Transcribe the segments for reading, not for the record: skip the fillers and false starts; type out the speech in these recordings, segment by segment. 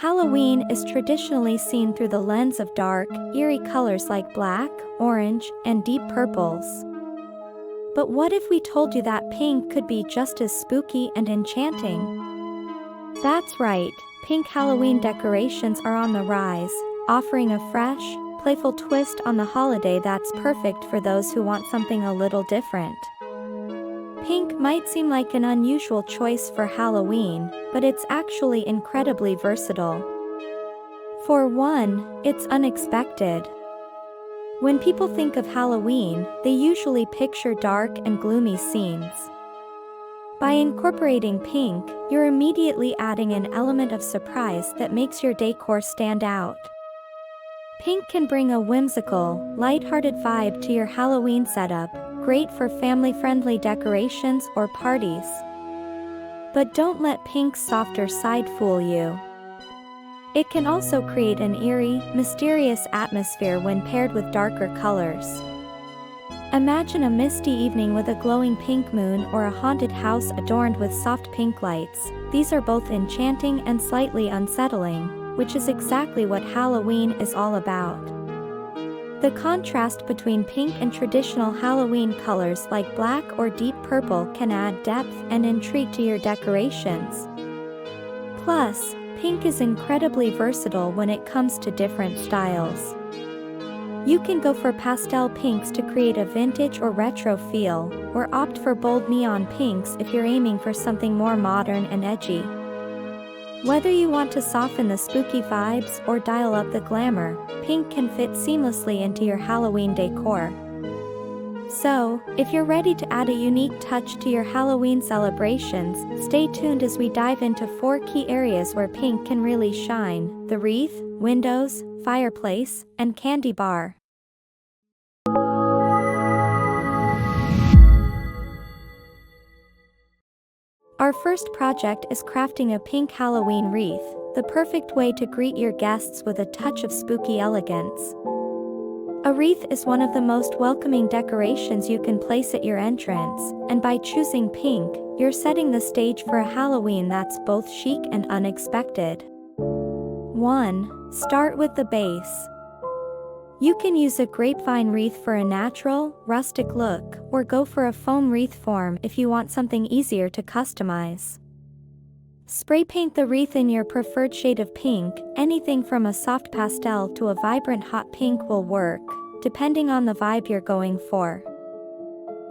Halloween is traditionally seen through the lens of dark, eerie colors like black, orange, and deep purples. But what if we told you that pink could be just as spooky and enchanting? That's right, pink Halloween decorations are on the rise, offering a fresh, playful twist on the holiday that's perfect for those who want something a little different. Pink might seem like an unusual choice for Halloween, but it's actually incredibly versatile. For one, it's unexpected. When people think of Halloween, they usually picture dark and gloomy scenes. By incorporating pink, you're immediately adding an element of surprise that makes your decor stand out. Pink can bring a whimsical, lighthearted vibe to your Halloween setup, great for family-friendly decorations or parties. But don't let pink's softer side fool you. It can also create an eerie, mysterious atmosphere when paired with darker colors. Imagine a misty evening with a glowing pink moon or a haunted house adorned with soft pink lights. These are both enchanting and slightly unsettling, which is exactly what Halloween is all about. The contrast between pink and traditional Halloween colors like black or deep purple can add depth and intrigue to your decorations. Plus, pink is incredibly versatile when it comes to different styles. You can go for pastel pinks to create a vintage or retro feel, or opt for bold neon pinks if you're aiming for something more modern and edgy. Whether you want to soften the spooky vibes or dial up the glamour, pink can fit seamlessly into your Halloween decor. So, if you're ready to add a unique touch to your Halloween celebrations, stay tuned as we dive into 4 key areas where pink can really shine: the wreath, windows, fireplace, and candy bar. Our first project is crafting a pink Halloween wreath, the perfect way to greet your guests with a touch of spooky elegance. A wreath is one of the most welcoming decorations you can place at your entrance, and by choosing pink, you're setting the stage for a Halloween that's both chic and unexpected. 1. Start with the base. You can use a grapevine wreath for a natural, rustic look, or go for a foam wreath form if you want something easier to customize. Spray paint the wreath in your preferred shade of pink. Anything from a soft pastel to a vibrant hot pink will work, depending on the vibe you're going for.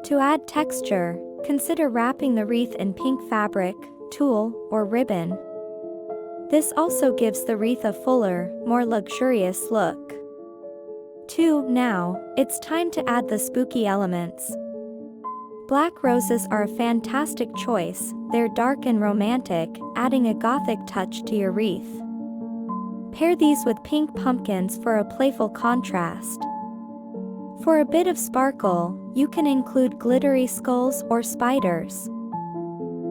To add texture, consider wrapping the wreath in pink fabric, tulle, or ribbon. This also gives the wreath a fuller, more luxurious look. 2. Now, it's time to add the spooky elements. Black roses are a fantastic choice. They're dark and romantic, adding a gothic touch to your wreath. Pair these with pink pumpkins for a playful contrast. For a bit of sparkle, you can include glittery skulls or spiders.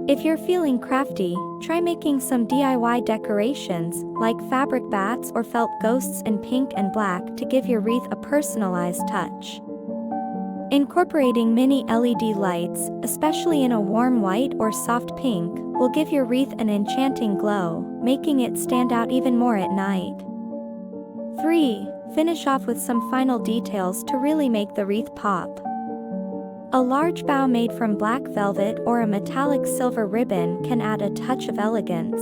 If you're feeling crafty, try making some DIY decorations, like fabric bats or felt ghosts in pink and black to give your wreath a personalized touch. Incorporating mini LED lights, especially in a warm white or soft pink, will give your wreath an enchanting glow, making it stand out even more at night. 3. Finish off with some final details to really make the wreath pop. A large bow made from black velvet or a metallic silver ribbon can add a touch of elegance.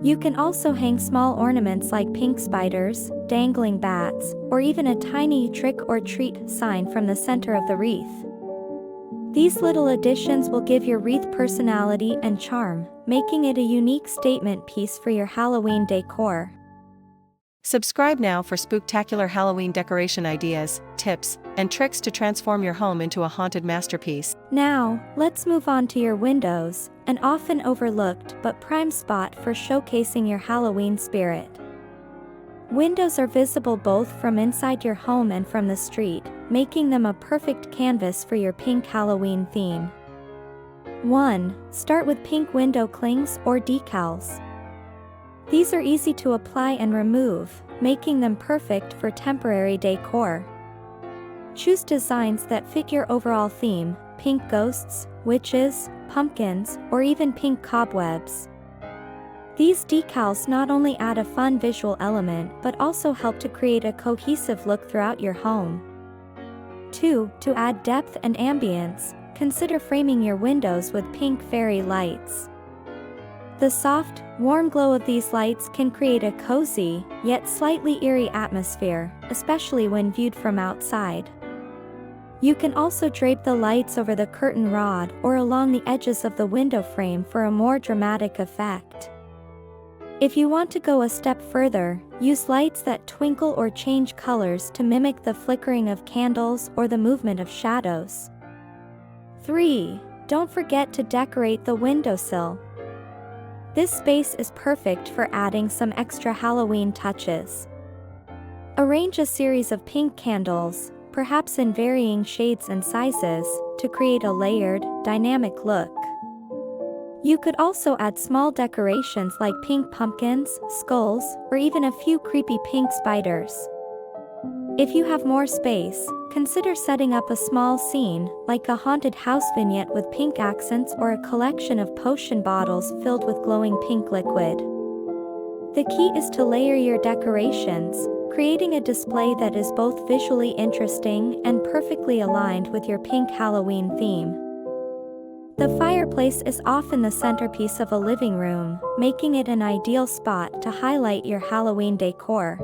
You can also hang small ornaments like pink spiders, dangling bats, or even a tiny trick or treat sign from the center of the wreath. These little additions will give your wreath personality and charm, making it a unique statement piece for your Halloween decor. Subscribe now for spooktacular Halloween decoration ideas, tips, and tricks to transform your home into a haunted masterpiece. Now, let's move on to your windows, an often overlooked but prime spot for showcasing your Halloween spirit. Windows are visible both from inside your home and from the street, making them a perfect canvas for your pink Halloween theme. 1. Start with pink window clings or decals. These are easy to apply and remove, making them perfect for temporary decor. Choose designs that fit your overall theme: pink ghosts, witches, pumpkins, or even pink cobwebs. These decals not only add a fun visual element but also help to create a cohesive look throughout your home. 2. To add depth and ambience, consider framing your windows with pink fairy lights. The soft, warm glow of these lights can create a cozy, yet slightly eerie atmosphere, especially when viewed from outside. You can also drape the lights over the curtain rod or along the edges of the window frame for a more dramatic effect. If you want to go a step further, use lights that twinkle or change colors to mimic the flickering of candles or the movement of shadows. 3. Don't forget to decorate the windowsill. This space is perfect for adding some extra Halloween touches. Arrange a series of pink candles, perhaps in varying shades and sizes, to create a layered, dynamic look. You could also add small decorations like pink pumpkins, skulls, or even a few creepy pink spiders. If you have more space, consider setting up a small scene, like a haunted house vignette with pink accents or a collection of potion bottles filled with glowing pink liquid. The key is to layer your decorations, creating a display that is both visually interesting and perfectly aligned with your pink Halloween theme. The fireplace is often the centerpiece of a living room, making it an ideal spot to highlight your Halloween decor.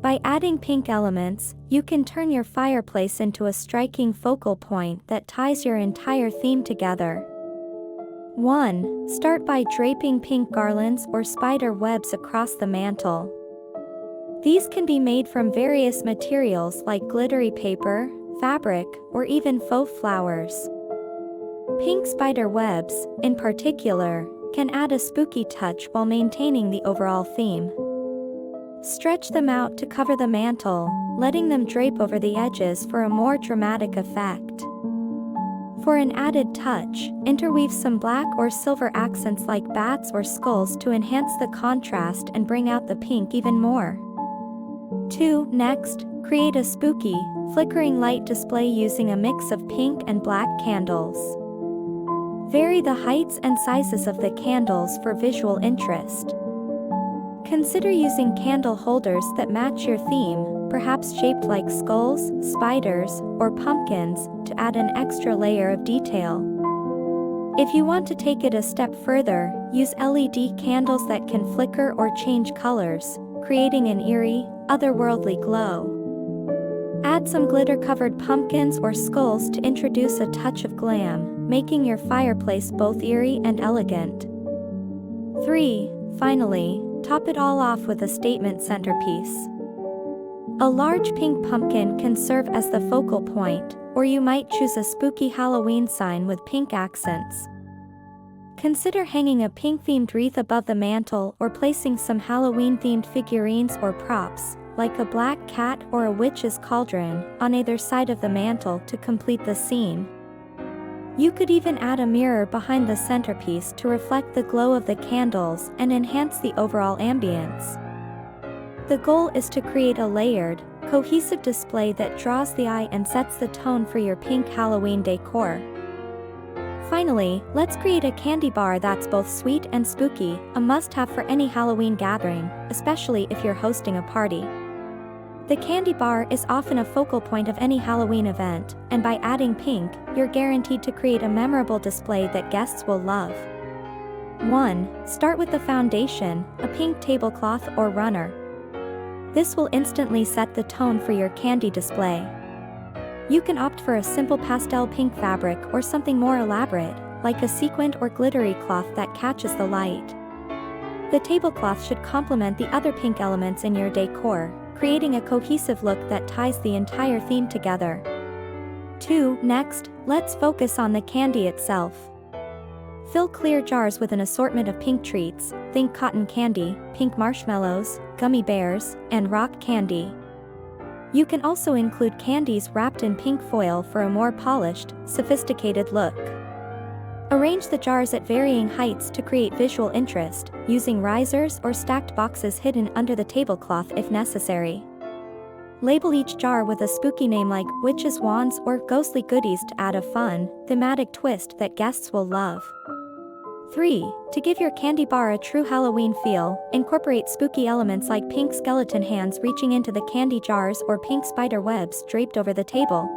By adding pink elements, you can turn your fireplace into a striking focal point that ties your entire theme together. 1. Start by draping pink garlands or spider webs across the mantel. These can be made from various materials like glittery paper, fabric, or even faux flowers. Pink spider webs, in particular, can add a spooky touch while maintaining the overall theme. Stretch them out to cover the mantel, letting them drape over the edges for a more dramatic effect. For an added touch, interweave some black or silver accents like bats or skulls to enhance the contrast and bring out the pink even more. 2. Next, create a spooky, flickering light display using a mix of pink and black candles. Vary the heights and sizes of the candles for visual interest. Consider using candle holders that match your theme, perhaps shaped like skulls, spiders, or pumpkins, to add an extra layer of detail. If you want to take it a step further, use LED candles that can flicker or change colors, creating an eerie, otherworldly glow. Add some glitter-covered pumpkins or skulls to introduce a touch of glam, making your fireplace both eerie and elegant. 3. Finally, top it all off with a statement centerpiece. A large pink pumpkin can serve as the focal point, or you might choose a spooky Halloween sign with pink accents. Consider hanging a pink-themed wreath above the mantel or placing some Halloween-themed figurines or props, like a black cat or a witch's cauldron, on either side of the mantel to complete the scene. You could even add a mirror behind the centerpiece to reflect the glow of the candles and enhance the overall ambience. The goal is to create a layered, cohesive display that draws the eye and sets the tone for your pink Halloween decor. Finally, let's create a candy bar that's both sweet and spooky, a must-have for any Halloween gathering, especially if you're hosting a party. The candy bar is often a focal point of any Halloween event, and by adding pink, you're guaranteed to create a memorable display that guests will love. 1. Start with the foundation, a pink tablecloth or runner. This will instantly set the tone for your candy display. You can opt for a simple pastel pink fabric or something more elaborate, like a sequined or glittery cloth that catches the light. The tablecloth should complement the other pink elements in your decor, creating a cohesive look that ties the entire theme together. 2. Next, let's focus on the candy itself. Fill clear jars with an assortment of pink treats, think cotton candy, pink marshmallows, gummy bears, and rock candy. You can also include candies wrapped in pink foil for a more polished, sophisticated look. Arrange the jars at varying heights to create visual interest, using risers or stacked boxes hidden under the tablecloth if necessary. Label each jar with a spooky name like witch's wands or ghostly goodies to add a fun, thematic twist that guests will love. 3. To give your candy bar a true Halloween feel, incorporate spooky elements like pink skeleton hands reaching into the candy jars or pink spider webs draped over the table.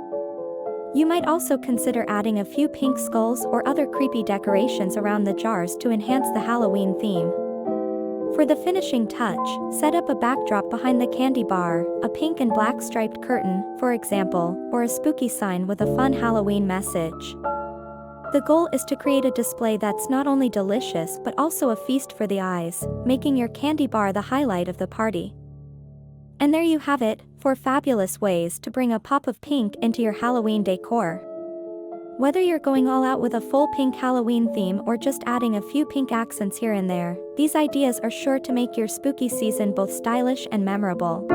You might also consider adding a few pink skulls or other creepy decorations around the jars to enhance the Halloween theme. For the finishing touch, set up a backdrop behind the candy bar, a pink and black striped curtain, for example, or a spooky sign with a fun Halloween message. The goal is to create a display that's not only delicious but also a feast for the eyes, making your candy bar the highlight of the party. And there you have it, 4 fabulous ways to bring a pop of pink into your Halloween decor. Whether you're going all out with a full pink Halloween theme or just adding a few pink accents here and there, these ideas are sure to make your spooky season both stylish and memorable.